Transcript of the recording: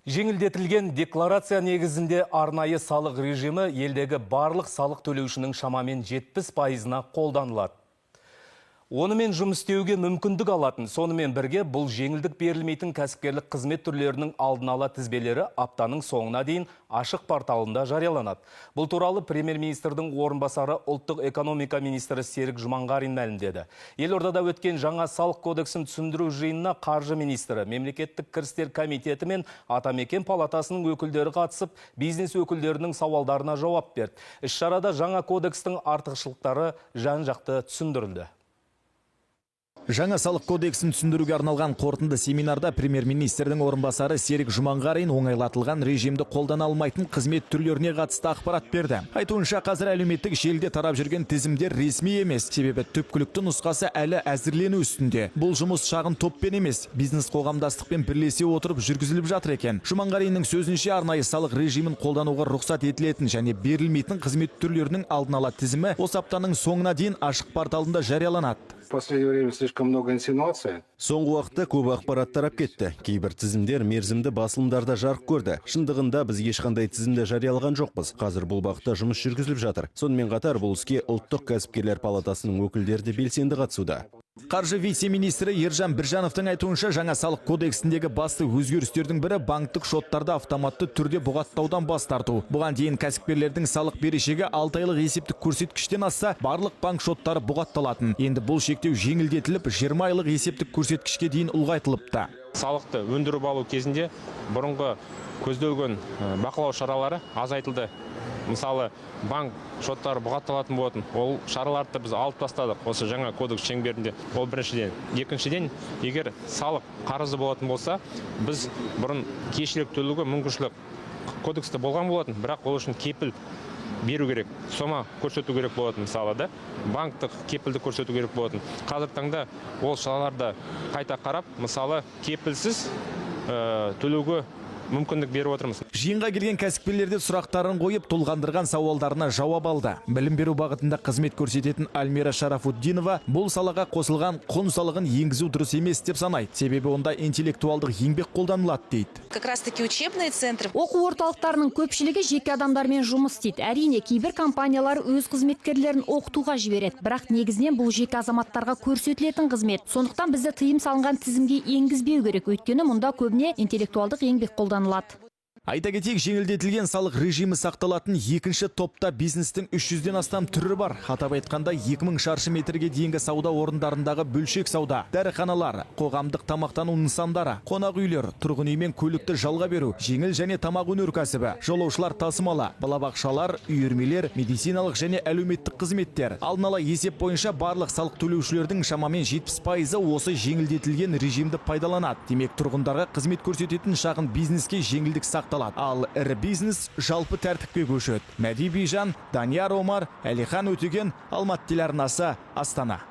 Жеңілдетілген декларация негізінде арнайы салық режимі елдегі барлық салық төлеушінің шамамен 70%-на қолданылады. Онымен жұмыс істеуге мүмкіндік алатын, сонымен бірге бұл жеңілдік берілмейтін кәсіпкерлік қызмет түрлерінің алдын ала тізбелері аптаның соңына дейін ашық порталында жарияланады. Бұл туралы премьер-министрдің орынбасары ұлттық экономика министрі Серік Жұманғарин мәлімдеді. Елордада өткен жаңа салық кодексін түсіндіру жиынына қаржы министрі, мемлекеттік кірістер комитеті мен Атамекен палатасының өкілдері қатысып, бизнес өкілдерінің сауалдарына жауап берді. Іс-шарада жаңа кодекстің артықшылықтары жан-жақты түсіндірілді. Жаңа салық кодексін түсіндіруге арналған қорытынды семинарда премьер-министрдің орынбасары Серік Жұманғарин оңайлатылған режимді қолдана алмайтын қызмет түрлеріне қатысты ақпарат берді. Айтуынша, қазір әлеуметтік желіде тарап жүрген тізімдер ресми емес, себебі түпкілікті нұсқасы әлі әзірлену үстінде. Бұл жұмыс шағын топпен емес, бизнес қоғамдастықпен бірлесе отырып жүргізіліп жатыр екен. Жұманғариннің сөзінше, арнайы салық режимін қолдануға рұқсат етілетін және берілмейтін қызмет түрлерінің алдын ала тізімі осы аптаның соңына дейін ашық порталында жарияланады. В последнее время слишком много инсинуаций. Соңғы уақытта көп ақпарат тарап кетті. Кейбір тізімдер мерзімді басылымдарда жарық көрді. Шындығында біз ешқандай тізімді жариялаған жоқпыз. Қазір бұл бағытта жұмыс жүргізіліп жатыр. Сонымен қатар бұл іске ұлттық кәсіпкерлер палатасының өкілдері де белсенді қатысуда. Қаржы вице-министрі Ержан Біржановтың айтуынша, жаңа салық кодексіндегі басты өзгерістердің бірі банктік шоттарды автоматты түрде бұғаттаудан бас тарту. Бұған дейін кәсіпкерлердің салық берешегі 6 айлық есептік көрсеткіштен асса, барлық банк шоттары бұғатталатын. Енді бұл шектеу жеңілдетіліп, 20 айлық есептік көрсеткішке дейін ұлғайтылыпты. Салықты өндіріп алу кезінде бұрынғы көзделген бақылау шаралары азайтылды. Мысалы, банк шоттары бұғатталатын болатын. Ол шараларды біз алып тастадық осы жаңа кодекс шеңберінде. Ол біріншіден. Екіншіден, егер салық қарызы болатын болса, біз бұрын кешірек төлеуге мүмкіншілік кодексте болған болатын, бірақ ол үшін кепіл беру керек, сома көрсету керек болатын, мысалы да, банктық кепілді көрсету керек болатын. Қазір таңда ол шараларды қайта қарап, мысалы кепілсіз төлеуге мүмкіндік беріп отырмыз. Жиынға келген кәсіпкерлерде сұрақтарын қойып, толғандырған сауалдарына жауап алды. Білім беру бағытында қызмет көрсететін Альмира Шарафуддинова бұл салаға қосылған құн салығын енгізу дұрыс емес деп санайды. Себебі онда интеллектуалдық еңбек қолданылады дейді. Как раз таки учебные центры. Оқу орталықтарының көпшілігі жеке адамдармен жұмыс істейді. Әрине, кейбір компаниялар өз қызметкерлерін оқытуға жібереді. Бірақ негізінен бұл жеке азаматтарға көрсетілетін қызмет. Сондықтан бізді тыйым салынған тізімге енгізбеу керек. Өйткені мұнда көбіне интеллектуалдық еңбек қолданылады. Айта кетейік, жеңілдетілген салық режимі сақталатын екінші топта бизнестің 300-ден астам түрі бар. Атап айтқанда 2000 шаршы метрге дейінгі сауда орындарындағы бөлшек сауда, дәріханалар, қоғамдық тамақтану нысандары, қонақ үйлер, тұрғын үй мен көлікті жалға беру, жеңіл және тамақ өнеркәсібі, жолаушылар тасымалы, балабақшалар, үйірмелер, медициналық және әлеуметтік қызметтер. Алдын ала есеп бойынша барлық салық төлеушілердің шамамен 70%-ы осы жеңілдетілген режимді пайдаланады. Демек, тұрғындарға қызмет көрсететін шағын бизнеске жеңілдік сақталады. Ал ірі бизнес жалпы тәртіпке көшеді. Мәди Бижан, Данияр Омар, Әлихан Өтеген, Алматы телеарнасы, Астана.